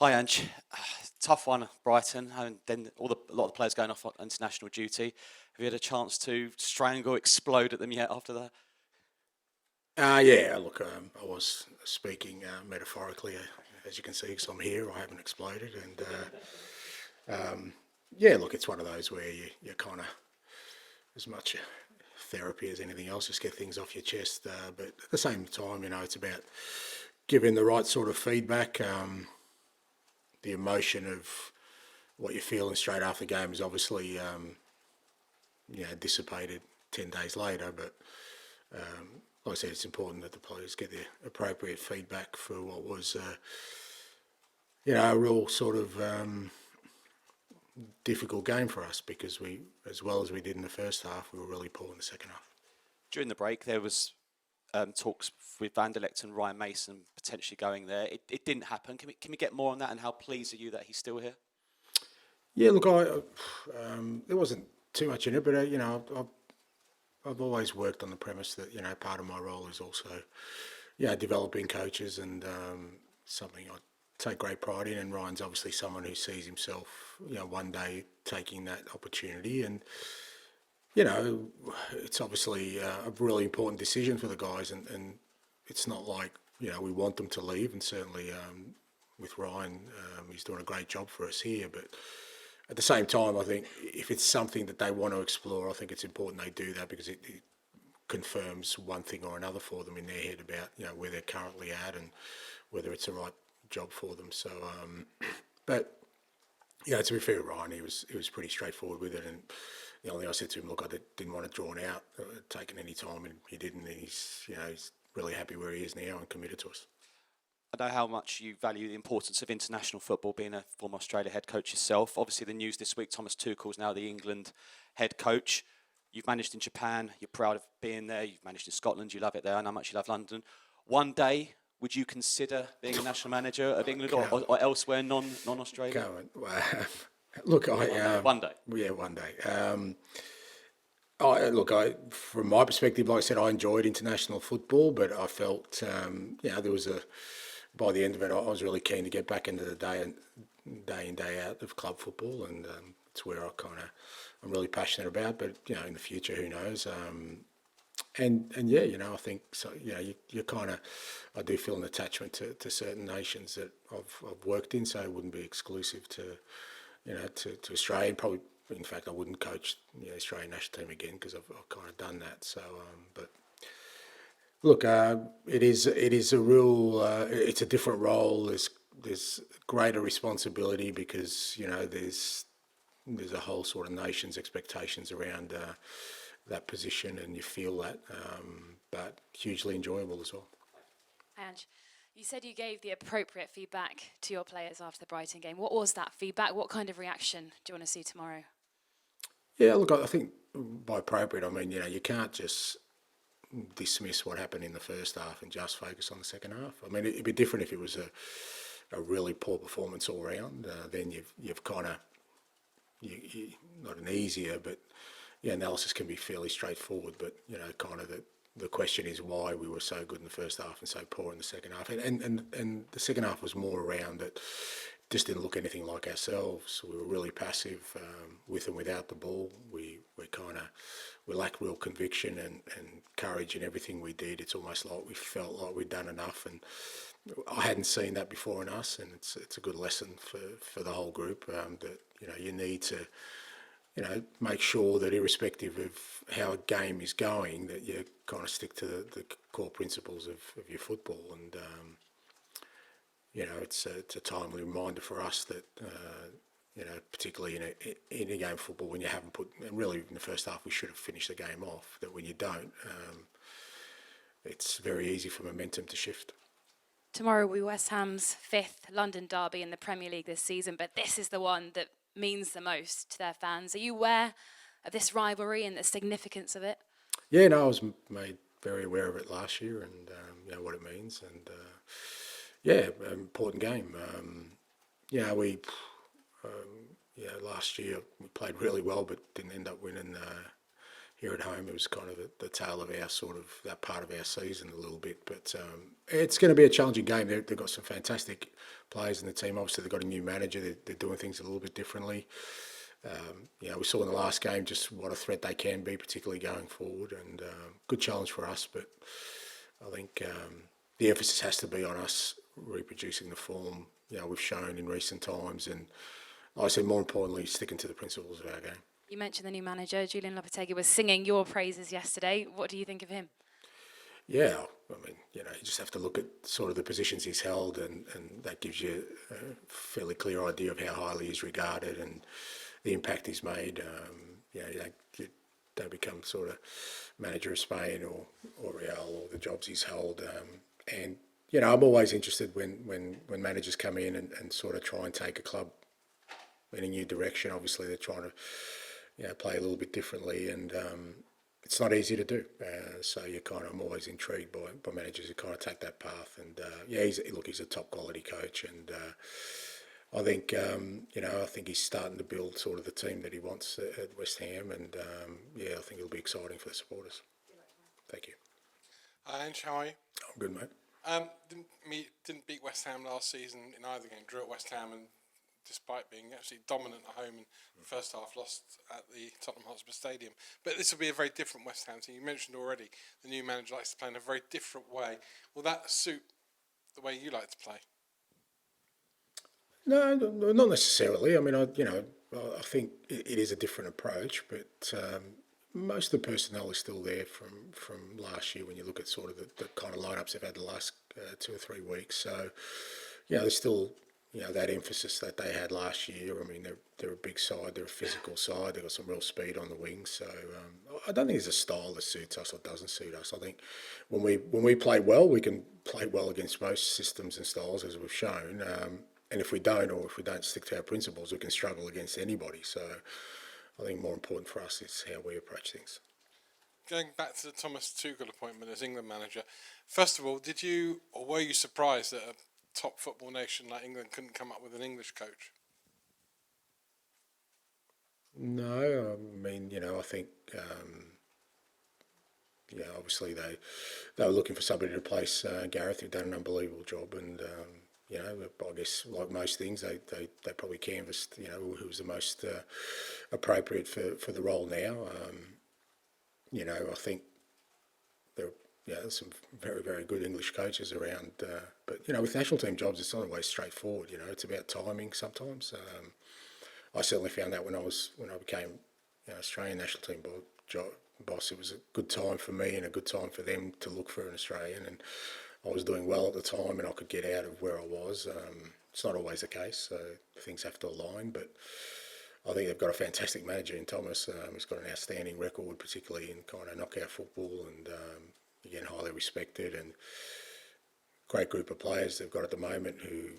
Hi, Ange. Tough one, Brighton, and then a lot of the players going off on international duty. Have you had a chance to strangle, explode at them yet after that? Yeah, look, I was speaking metaphorically, as you can see, because I'm here. I haven't exploded, and yeah, look, it's one of those where you kind of, as much therapy as anything else, just get things off your chest. But at the same time, it's about giving the right sort of feedback. The emotion of what you're feeling straight after the game is obviously, dissipated 10 days later, but like I said, it's important that the players get the appropriate feedback for what was, a real sort of difficult game for us because we, as well as we did in the first half, we were really poor in the second half. During the break, there was talks with Van der Lecht and Ryan Mason potentially going there. It didn't happen. Can we get more on that, and how pleased are you that he's still here? Yeah, look, there wasn't too much in it, but I've always worked on the premise that part of my role is also developing coaches, and something I take great pride in. And Ryan's obviously someone who sees himself one day taking that opportunity, and it's obviously a really important decision for the guys, and it's not like we want them to leave, and certainly with Ryan, he's doing a great job for us here, but at the same time, I think if it's something that they want to explore, I think it's important they do that because it confirms one thing or another for them in their head about where they're currently at and whether it's the right job for them. So, but to be fair, Ryan, he was pretty straightforward with it, and the only thing I said to him, look, I didn't want it drawn out, taken any time, and he didn't. And he's really happy where he is now and committed to us. I know how much you value the importance of international football, being a former Australia head coach yourself. Obviously, the news this week, Thomas Tuchel is now the England head coach. You've managed in Japan. You're proud of being there. You've managed in Scotland. You love it there. I know how much you love London. One day, would you consider being a national manager of England or elsewhere, non-Australia? Look, one day. Yeah, one day. From my perspective, like I said, I enjoyed international football, but I felt, there was by the end of it, I was really keen to get back into the day in, day out of club football, and it's where I'm really passionate about. But in the future, who knows? I think so. You I do feel an attachment to certain nations that I've worked in, so it wouldn't be exclusive to to Australia. And probably, in fact, I wouldn't coach the Australian national team again because I've kind of done that. So, but look, it is a real, it's a different role. There's greater responsibility because there's a whole sort of nation's expectations around that position, and you feel that, but hugely enjoyable as well. Ange, you said you gave the appropriate feedback to your players after the Brighton game. What was that feedback? What kind of reaction do you want to see tomorrow? Yeah, look, I think by appropriate, I mean, you can't just dismiss what happened in the first half and just focus on the second half. I mean, it'd be different if it was a really poor performance all round. Then you've kind of, not an easier, but analysis can be fairly straightforward. But kind of the question is why we were so good in the first half and so poor in the second half. And the second half was more around that just didn't look anything like ourselves. We were really passive with and without the ball. We lacked real conviction and courage in everything we did. It's almost like we felt like we'd done enough, and I hadn't seen that before in us. And it's a good lesson for the whole group that you need to make sure that irrespective of how a game is going, that you kind of stick to the core principles of your football. And it's a timely reminder for us that particularly in a game of football, when you haven't put, and really in the first half we should have finished the game off, that when you don't, it's very easy for momentum to shift. Tomorrow will be West Ham's 5th London derby in the Premier League this season, but this is the one that means the most to their fans. Are you aware of this rivalry and the significance of it? Yeah, no, I was made very aware of it last year, and what it means, and important game. Last year we played really well, but didn't end up winning here at home. It was kind of the tail of that part of our season a little bit. But it's going to be a challenging game. They've got some fantastic players in the team. Obviously, they've got a new manager. They're doing things a little bit differently. We saw in the last game just what a threat they can be, particularly going forward, and good challenge for us. But I think the emphasis has to be on us reproducing the form we've shown in recent times, and like I said, more importantly, sticking to the principles of our game. You mentioned the new manager, Julian Lopetegui, was singing your praises yesterday. What do you think of him? Yeah, I mean, you just have to look at sort of the positions he's held, and that gives you a fairly clear idea of how highly he's regarded and the impact he's made. You don't become sort of manager of Spain or Real or the jobs he's held. And I'm always interested when managers come in and sort of try and take a club in a new direction. Obviously, they're trying to play a little bit differently, and it's not easy to do. So I'm always intrigued by managers who kind of take that path. And he's a top quality coach, and I think I think he's starting to build sort of the team that he wants at West Ham, and I think it'll be exciting for the supporters. Thank you. Ange, how are you? I'm good, mate. Didn't beat West Ham last season in either game. Drew at West Ham, and despite being absolutely dominant at home in the first half, lost at the Tottenham Hotspur Stadium. But this will be a very different West Ham team. You mentioned already the new manager likes to play in a very different way. Will that suit the way you like to play? No, not necessarily. I mean, I think it is a different approach, but most of the personnel is still there from last year when you look at sort of the kind of lineups they've had the last 2 or 3 weeks. So, there's still that emphasis that they had last year. I mean, they're a big side, they're a physical side, they've got some real speed on the wings. So I don't think there's a style that suits us or doesn't suit us. I think when we play well, we can play well against most systems and styles, as we've shown. And if we don't stick to our principles, we can struggle against anybody. So I think more important for us is how we approach things. Going back to the Thomas Tuchel appointment as England manager, first of all, were you surprised that a top football nation like England couldn't come up with an English coach? No, I mean, I think, obviously they were looking for somebody to replace Gareth, who'd done an unbelievable job, and I guess like most things, they probably canvassed, who was the most appropriate for the role now. I think there's some very, very good English coaches around, but with national team jobs, it's not always straightforward. It's about timing sometimes. I certainly found that when I became Australian national team boss, it was a good time for me and a good time for them to look for an Australian, and I was doing well at the time and I could get out of where I was. It's not always the case, so things have to align, but I think they've got a fantastic manager in Thomas. He's got an outstanding record, particularly in kind of knockout football, and again, highly respected, and great group of players they've got at the moment who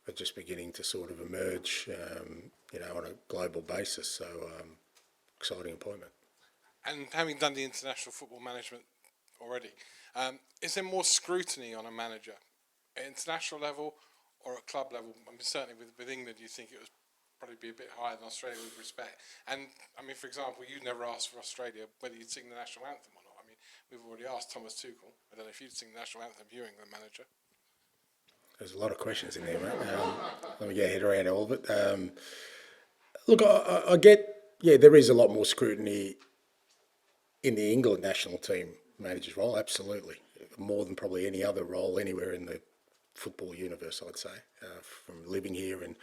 are just beginning to sort of emerge, on a global basis. So, exciting appointment. And having done the international football management already, is there more scrutiny on a manager at international level or at club level? I mean, certainly with England, you think it was probably be a bit higher than Australia with respect. And I mean, for example, you never asked for Australia whether you'd sing the national anthem or not. I mean, we've already asked Thomas Tuchel. I don't know if you'd sing the national anthem, you England manager. There's a lot of questions in there, mate. Let me get a head around all of it. Look, I get, there is a lot more scrutiny in the England national team manager's role, absolutely. More than probably any other role anywhere in the football universe, I'd say, from living here. And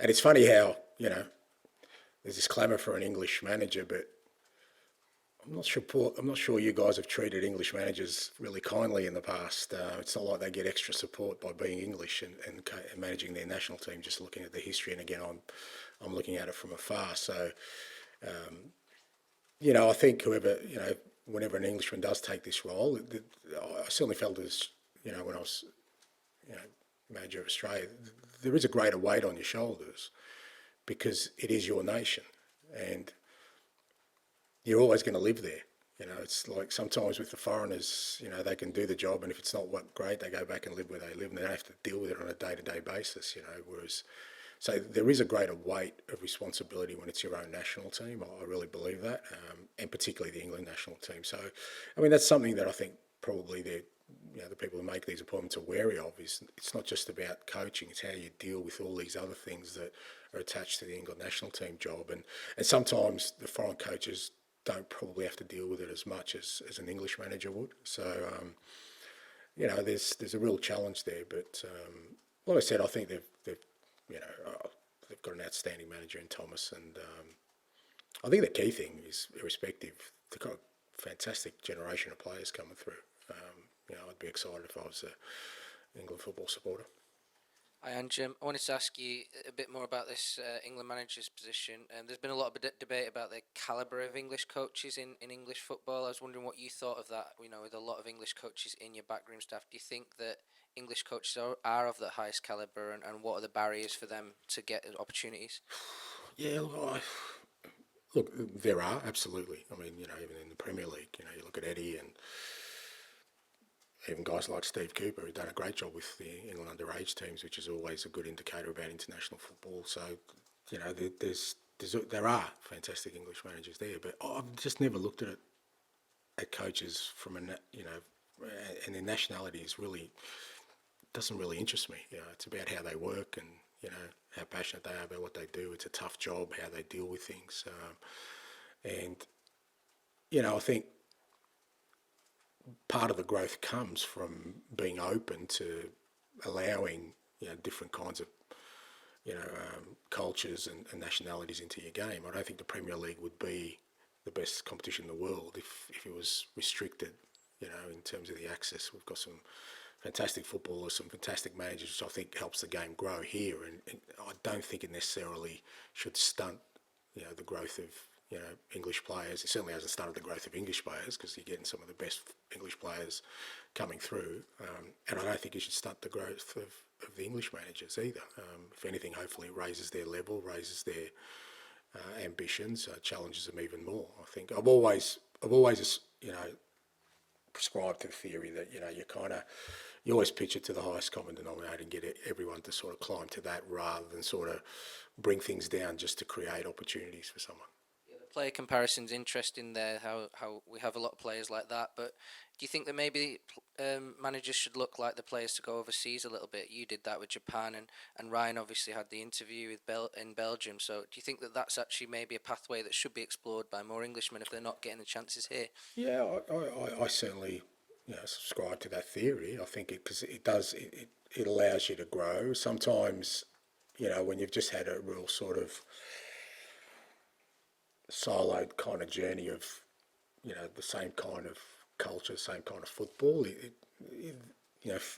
it's funny how, there's this clamour for an English manager, but I'm not sure you guys have treated English managers really kindly in the past. It's not like they get extra support by being English and managing their national team, just looking at the history. And again, I'm looking at it from afar. So, I think whenever an Englishman does take this role, I certainly felt as, when I was, manager of Australia, there is a greater weight on your shoulders because it is your nation and you're always going to live there. It's like sometimes with the foreigners, they can do the job, and if it's not great, they go back and live where they live, and they don't have to deal with it on a day-to-day basis. So there is a greater weight of responsibility when it's your own national team. I really believe that, and particularly the England national team. So, I mean, that's something that I think probably the people who make these appointments are wary of is it's not just about coaching, it's how you deal with all these other things that are attached to the England national team job. And sometimes the foreign coaches don't probably have to deal with it as much as an English manager would. So, there's a real challenge there. But like I said, I think they've got an outstanding manager in Thomas. And I think the key thing is, irrespective, they've got a fantastic generation of players coming through. I'd be excited if I was an England football supporter. Hi, Ange. I wanted to ask you a bit more about this England manager's position. There's been a lot of debate about the calibre of English coaches in English football. I was wondering what you thought of that. With a lot of English coaches in your backroom staff, do you think that English coaches are of the highest calibre, and what are the barriers for them to get opportunities? Yeah, look, there are, absolutely. I mean, even in the Premier League, you look at Eddie and even guys like Steve Cooper who've done a great job with the England underage teams, which is always a good indicator about international football. So, there are fantastic English managers there, but I've just never looked at coaches from and their nationalities really doesn't really interest me. It's about how they work and how passionate they are about what they do. It's a tough job, how they deal with things, I think part of the growth comes from being open to allowing different kinds of cultures and nationalities into your game. I don't think the Premier League would be the best competition in the world if it was restricted, in terms of the access. We've got some fantastic footballers, some fantastic managers, which I think helps the game grow here, and I don't think it necessarily should stunt the growth of English players. It certainly hasn't stunted the growth of English players, because you're getting some of the best English players coming through. And I don't think it should stunt the growth of the English managers either. If anything, hopefully it raises their level, raises their ambitions, challenges them even more. I think I've always prescribed to the theory that you always pitch it to the highest common denominator and get everyone to sort of climb to that, rather than sort of bring things down just to create opportunities for someone. Player comparison's interesting there, how we have a lot of players like that, but do you think that maybe managers should look like the players to go overseas a little bit? You did that with Japan, and Ryan obviously had the interview with in Belgium, so do you think that that's actually maybe a pathway that should be explored by more Englishmen if they're not getting the chances here? Yeah, I certainly subscribe to that theory. I think because it does, it allows you to grow. Sometimes, when you've just had a real sort of siloed kind of journey of the same kind of culture, same kind of football,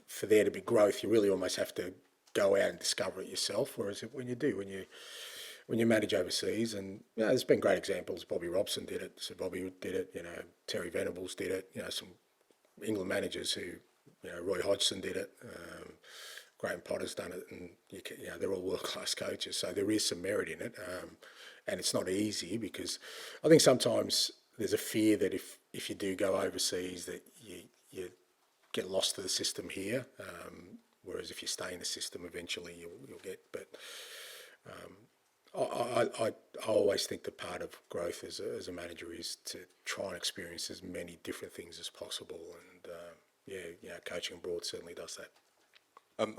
for there to be growth, you really almost have to go out and discover it yourself. Whereas when you manage overseas, and there's been great examples. Bobby Robson did it, so Bobby did it. Terry Venables did it. Some England managers who, Roy Hodgson did it. Graham Potter's done it, and they're all world-class coaches. So there is some merit in it. And it's not easy, because I think sometimes there's a fear that if you do go overseas, that you get lost to the system here. Whereas if you stay in the system, eventually you'll get. But I always think that part of growth as a manager is to try and experience as many different things as possible. And coaching abroad certainly does that.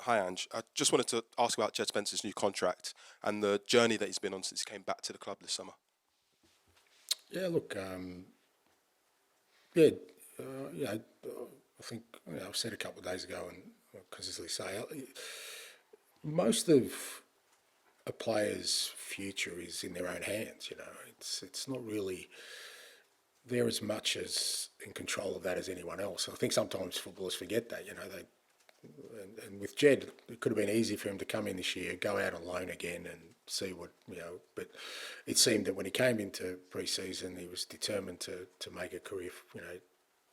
Hi, Ange. I just wanted to ask about Djed Spence's new contract and the journey that he's been on since he came back to the club this summer. Yeah, look, I think I've said a couple of days ago, and I'll consistently say, most of a player's future is in their own hands. It's not really they're as much as in control of that as anyone else. And I think sometimes footballers forget that. And with Djed, it could have been easy for him to come in this year, go out on loan again and see what, but it seemed that when he came into pre-season, he was determined to make a career,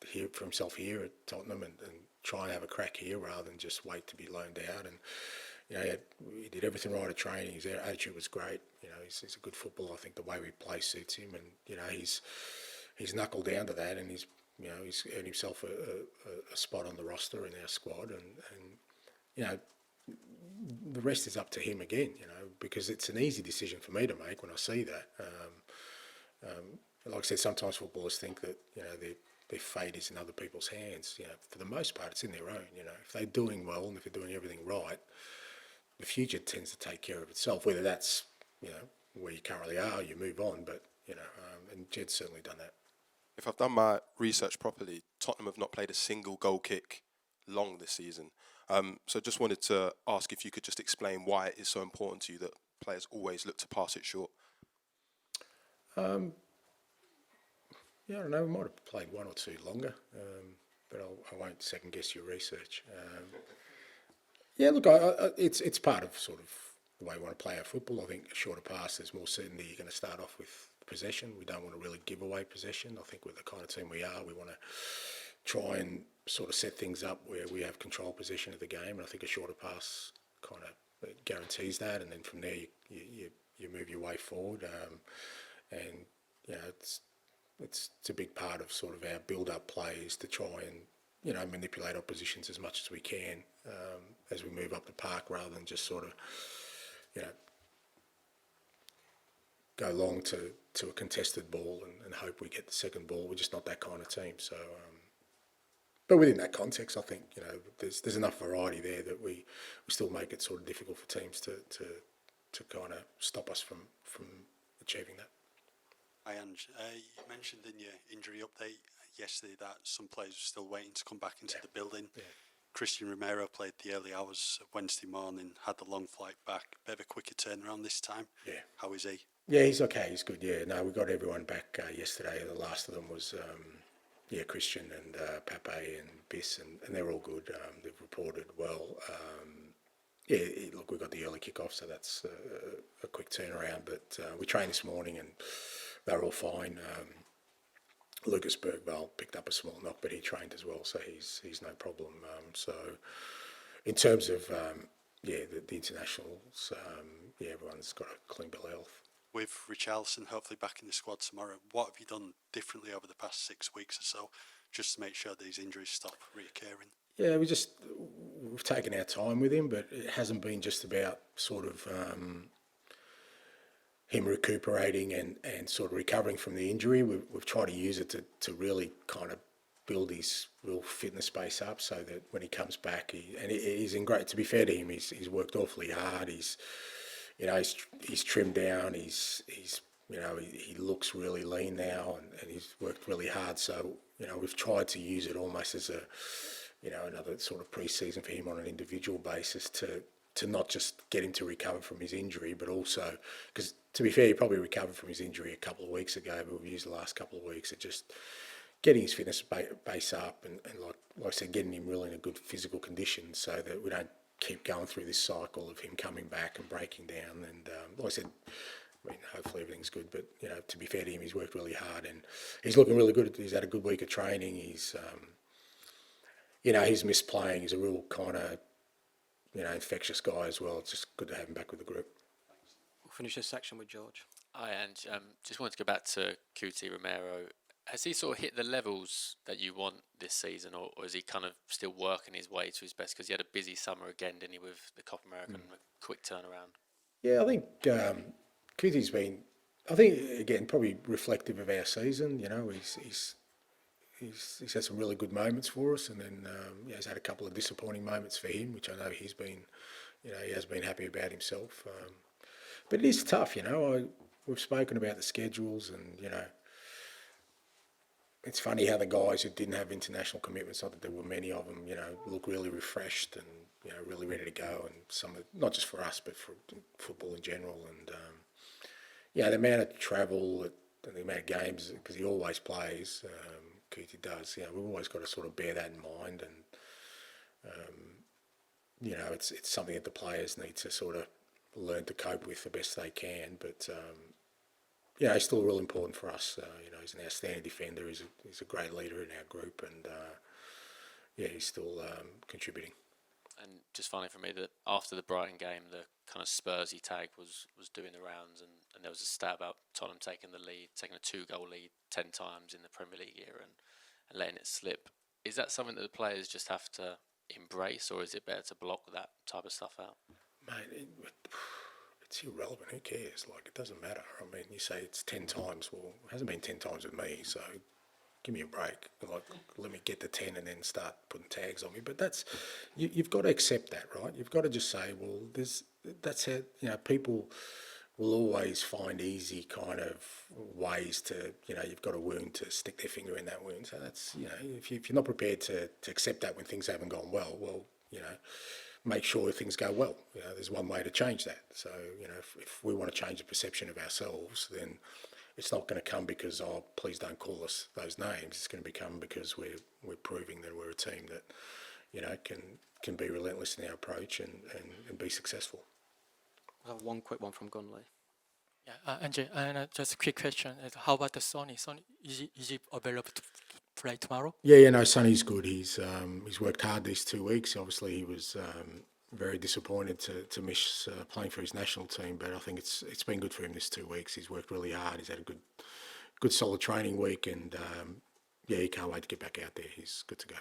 here for himself here at Tottenham and try and have a crack here rather than just wait to be loaned out. And, he did everything right at training. His attitude was great. He's a good footballer. I think the way we play suits him, and, he's knuckled down to that, and he's earned himself a spot on the roster in our squad, and the rest is up to him again, because it's an easy decision for me to make when I see that. Like I said, sometimes footballers think that, fate is in other people's hands. You know, for the most part, it's in their own. You know, if they're doing well and if they're doing everything right, the future tends to take care of itself. Whether that's, you know, where you currently are, you move on. But you know, and Djed's certainly done that. If I've done my research properly, Tottenham have not played a single goal kick long this season. So just wanted to ask if you could just explain why it is so important to you that players always look to pass it short. Yeah, I don't know. We might have played one or two longer, but I won't second guess your research. Yeah, look, it's part of sort of the way we want to play our football. I think a shorter pass, there's more certainty. You're going to start off with possession. We don't want to really give away possession. I think with the kind of team we are, we want to try and sort of set things up where we have control possession of the game. And I think a shorter pass kind of guarantees that. And then from there, you move your way forward. And you know, it's a big part of sort of our build-up play is to try and, you know, manipulate oppositions as much as we can as we move up the park, rather than just sort of, you know, go long to a contested ball and hope we get the second ball. We're just not that kind of team. So, but within that context, I think, you know, there's enough variety there that we still make it sort of difficult for teams to kind of stop us from achieving that. Hi Ange, you mentioned in your injury update yesterday that some players are still waiting to come back into the building. Yeah. Christian Romero played the early hours of Wednesday morning, had the long flight back, bit of a quicker turnaround this time. Yeah. How is he? Yeah, he's okay, he's good, yeah. No, we got everyone back yesterday. The last of them was, Christian and Pape and Biss, and they're all good. They've reported well. Look, we got the early kick-off, so that's a quick turnaround, but we trained this morning and they're all fine. Lucas Bergvall picked up a small knock, but he trained as well, so he's no problem. So, in terms of the internationals, everyone's got a clean bill of health. With Richarlison hopefully back in the squad tomorrow, what have you done differently over the past 6 weeks or so, just to make sure these injuries stop reoccurring? Yeah, we've taken our time with him, but it hasn't been just about sort of him recuperating and sort of recovering from the injury. We've tried to use it to really kind of build his real fitness base up, so that when he comes back, he's in great. To be fair to him, he's worked awfully hard. He's trimmed down. He looks really lean now, and he's worked really hard. So we've tried to use it almost as another sort of pre-season for him on an individual basis to not just get him to recover from his injury, but also, because to be fair, he probably recovered from his injury a couple of weeks ago, but we've used the last couple of weeks at just getting his fitness base up and like I said, getting him really in a good physical condition, so that we don't keep going through this cycle of him coming back and breaking down. And like I said, hopefully everything's good, but to be fair to him, he's worked really hard and he's looking really good. He's had a good week of training. He's he's missed playing. He's a real kind of infectious guy as well. It's just good to have him back with the group. We'll finish this section with George. Hi, Ange. Just wanted to go back to Cuti Romero. Has he sort of hit the levels that you want this season, or is he kind of still working his way to his best? Because he had a busy summer again, didn't he, with the Copa America and a quick turnaround? Yeah, I think Cuti's been, again, probably reflective of our season. He's had some really good moments for us, and then he's had a couple of disappointing moments for him, which I know he's been, he has been happy about himself. But it is tough, we've spoken about the schedules, and it's funny how the guys who didn't have international commitments, not that there were many of them, look really refreshed and really ready to go, and some of, not just for us but for football in general, and the amount of travel and the amount of games, because he always plays. Cuti does. We've always got to sort of bear that in mind, and it's something that the players need to sort of learn to cope with the best they can. But he's still real important for us. He's an outstanding defender. He's a great leader in our group, and he's still contributing. And just finally for me, that after the Brighton game, the kind of Spursy tag was doing the rounds, and there was a stat about Tottenham taking the lead, taking a 2-goal lead 10 times in the Premier League year and letting it slip. Is that something that the players just have to embrace, or is it better to block that type of stuff out? Mate, it's irrelevant. Who cares? Like, it doesn't matter. I mean, you say it's 10 times. Well, it hasn't been 10 times with me, so give me a break. Like, let me get the 10 and then start putting tags on me. But that's, you've got to accept that, right? You've got to just say, well, that's how, people will always find easy kind of ways to, you've got a wound to stick their finger in that wound. So that's, if you're not prepared to accept that when things haven't gone well, make sure things go well. There's one way to change that. So, if we want to change the perception of ourselves, then it's not going to come because, oh, please don't call us those names. It's going to become because we're proving that we're a team that, can be relentless in our approach and be successful. I have one quick one from Gunley. Yeah, Ange, and just a quick question. How about the Sonny? Sonny, is he available to play tomorrow? Yeah, no, Sonny's good. He's worked hard these 2 weeks. Obviously, he was very disappointed to miss playing for his national team, but I think it's been good for him this 2 weeks. He's worked really hard. He's had a good solid training week, and he can't wait to get back out there. He's good to go.